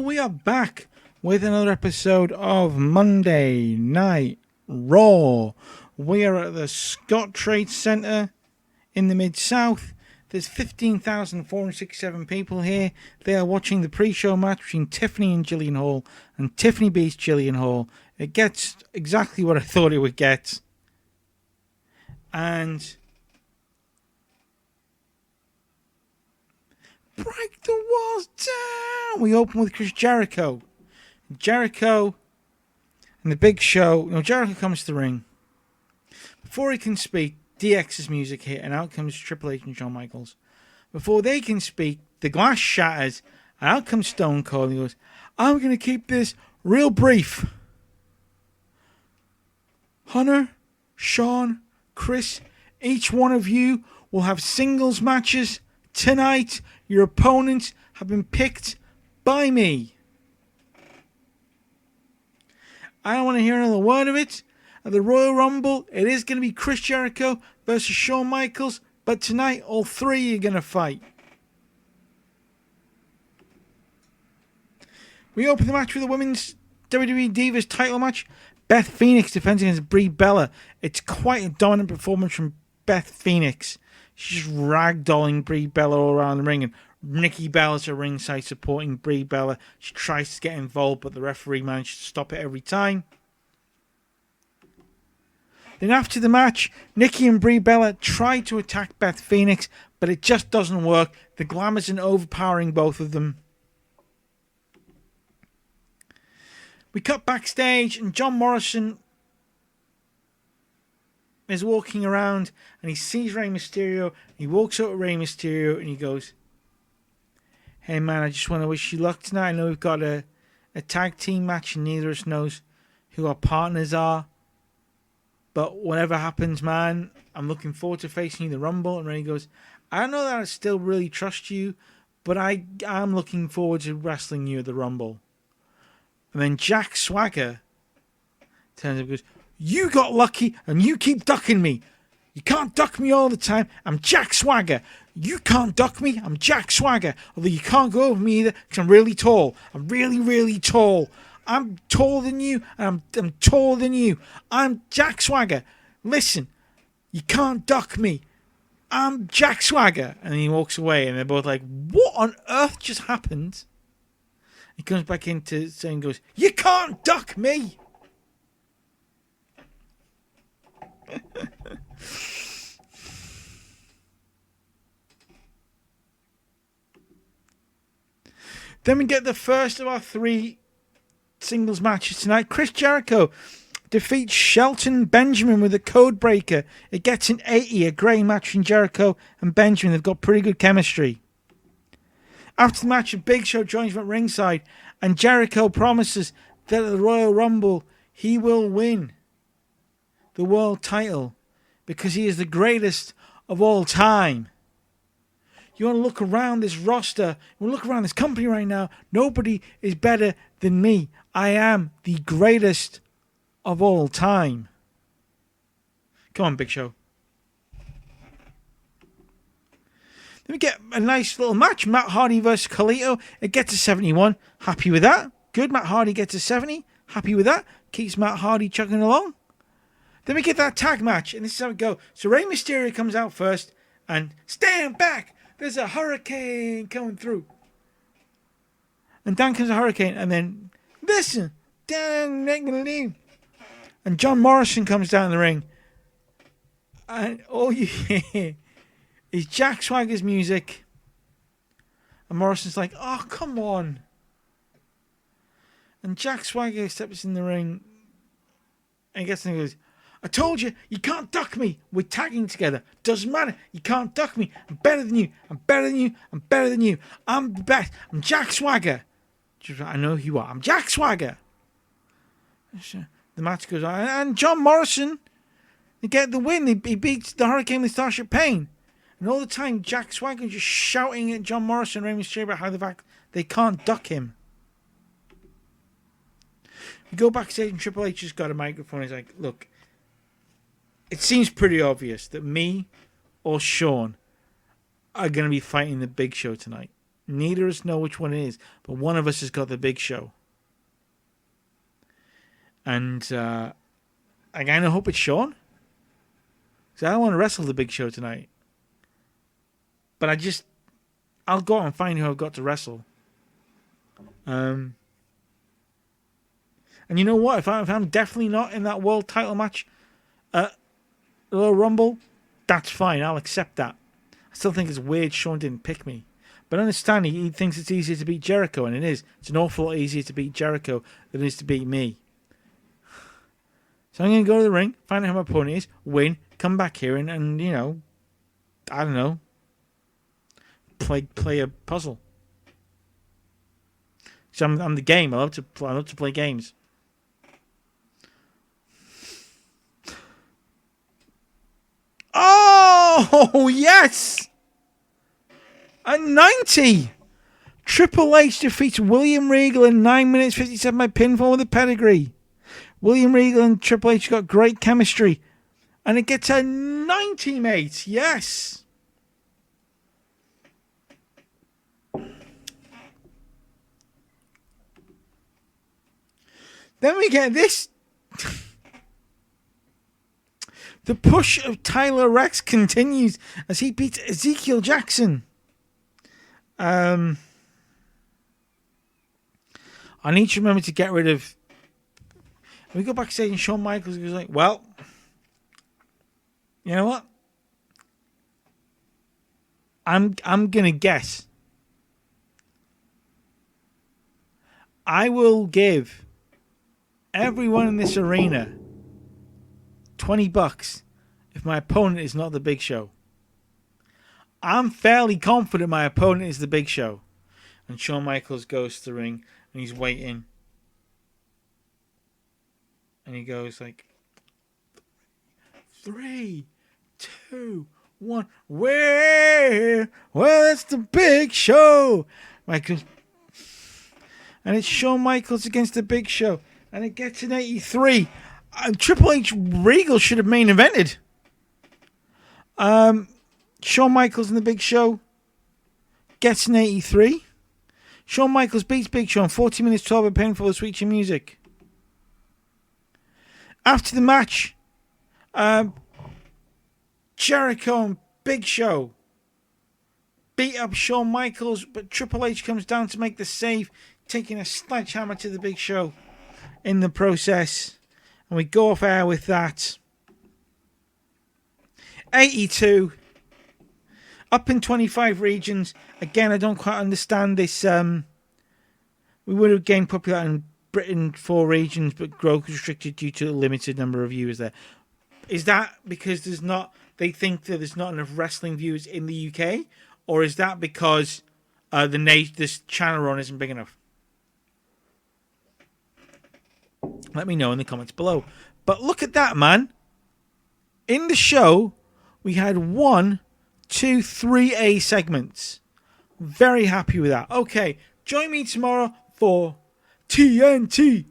we are back with another episode of Monday Night Raw. We are at the Scott Trade Center in the Mid-South. There's 15,467 people here. They are watching the pre-show match between Tiffany and Jillian Hall, and Tiffany beats Jillian Hall. It gets exactly what I thought it would get. And break the walls down. We open with Chris Jericho. Jericho and the Big Show. Jericho comes to the ring. Before he can speak, DX's music hit, and out comes Triple H and Shawn Michaels. Before they can speak, the glass shatters, and out comes Stone Cold. And he goes, I'm going to keep this real brief. Hunter, Shawn, Chris, each one of you will have singles matches tonight. Your opponents have been picked by me. I don't want to hear another word of it. At the Royal Rumble, it is going to be Chris Jericho versus Shawn Michaels. But tonight, all three are going to fight. We open the match with a women's WWE Divas title match. Beth Phoenix defends against Brie Bella. It's quite a dominant performance from Beth Phoenix. She's just ragdolling Brie Bella all around the ring, and Nikki Bella's at ringside supporting Brie Bella. She tries to get involved, but the referee manages to stop it every time. Then after the match, Nikki and Brie Bella try to attack Beth Phoenix, but it just doesn't work. The glamour's overpowering both of them. We cut backstage, and John Morrison is walking around, and he sees Rey Mysterio. He walks up to Rey Mysterio, and he goes, hey man, I just want to wish you luck tonight. I know we've got a tag team match, and neither of us knows who our partners are. But whatever happens, man, I'm looking forward to facing you in the Rumble. And Rey goes, I don't know that I still really trust you, but I'm looking forward to wrestling you at the Rumble. And then Jack Swagger turns up and goes, you got lucky and you keep ducking me. You can't duck me all the time. I'm Jack Swagger. You can't duck me. I'm Jack Swagger. Although you can't go over me either because I'm really tall. I'm really, really tall. I'm taller than you, and I'm taller than you. I'm Jack Swagger. Listen, you can't duck me. I'm Jack Swagger. And he walks away, and they're both like, what on earth just happened? He comes back into saying, goes, you can't duck me. Then we get the first of our three singles matches tonight. Chris Jericho defeats Shelton Benjamin with a code breaker. It gets an 80, a great match between Jericho and Benjamin. They've got pretty good chemistry. After the match, a Big Show joins him at ringside, and Jericho promises that at the Royal Rumble he will win the world title because he is the greatest of all time. You want to look around this roster, you want to look around this company right now, nobody is better than me. I am the greatest of all time. Come on, Big Show. Then we get a nice little match. Matt Hardy versus Carlito. It gets a 71. Happy with that. Good. Matt Hardy gets a 70. Happy with that. Keeps Matt Hardy chugging along. Then we get that tag match, and this is how it goes. So Rey Mysterio comes out first, and stand back. There's a hurricane coming through. And down comes a hurricane, and then listen, down, and John Morrison comes down the ring, and all you hear is Jack Swagger's music, and Morrison's like, oh, come on. And Jack Swagger steps in the ring, and he gets in and goes, I told you, you can't duck me. We're tagging together. Doesn't matter. You can't duck me. I'm better than you. I'm better than you. I'm better than you. I'm the best. I'm Jack Swagger. I know who you are. I'm Jack Swagger. The match goes on. And John Morrison, they get the win. He beats the Hurricane with Starship Pain. And all the time, Jack Swagger just shouting at John Morrison and Rey Mysterio about how the fact they can't duck him. We go backstage and Triple H has got a microphone. He's like, look, it seems pretty obvious that me or Shawn are going to be fighting the Big Show tonight. Neither of us know which one it is, but one of us has got the Big Show. And I kind of hope it's Sean. Because I don't want to wrestle the Big Show tonight. But I'll go out and find who I've got to wrestle. And you know what? If I'm definitely not in that world title match at Royal Rumble, that's fine. I'll accept that. I still think it's weird Sean didn't pick me. But understand, he thinks it's easier to beat Jericho, and it is. It's an awful lot easier to beat Jericho than it is to beat me. So I'm going to go to the ring, find out who my opponent is, win, come back here, and you know, I don't know, play a puzzle. So I'm the game. I love to play games. Oh yes! At 90, Triple H defeats William Regal in 9 minutes 57 by pinfall with a pedigree. William Regal and Triple H got great chemistry. And it gets a 90, mate. Yes. Then we get this. The push of Tyler Rex continues as he beats Ezekiel Jackson. I need to remember to get rid of. We go backstage and Shawn Michaels goes like, "Well, you know what? I'm gonna guess. I will give everyone in this arena $20 if my opponent is not the Big Show. I'm fairly confident my opponent is the Big Show." And Shawn Michaels goes to the ring and he's waiting. And he goes like, 3, 2, 1. Well, it's the Big Show. Michaels. And it's Shawn Michaels against the Big Show. And it gets an 83. Triple H Regal should have main evented. Shawn Michaels and the Big Show gets an 83. Shawn Michaels beats Big Show in 40 minutes 12 with pinfall with Sweet Chin Music. After the match, Jericho and Big Show beat up Shawn Michaels, but Triple H comes down to make the save, taking a sledgehammer to the Big Show in the process. And we go off air with that. 82. Up in 25 regions. Again, I don't quite understand this. We would have gained popularity in Britain 4 regions, but growth restricted due to a limited number of viewers there. Is that because they think that there's not enough wrestling viewers in the UK? Or is that because this channel run isn't big enough? Let me know in the comments below. But look at that, man. In the show, we had 1, 2, 3 A segments. Very happy with that. Okay, join me tomorrow for TNT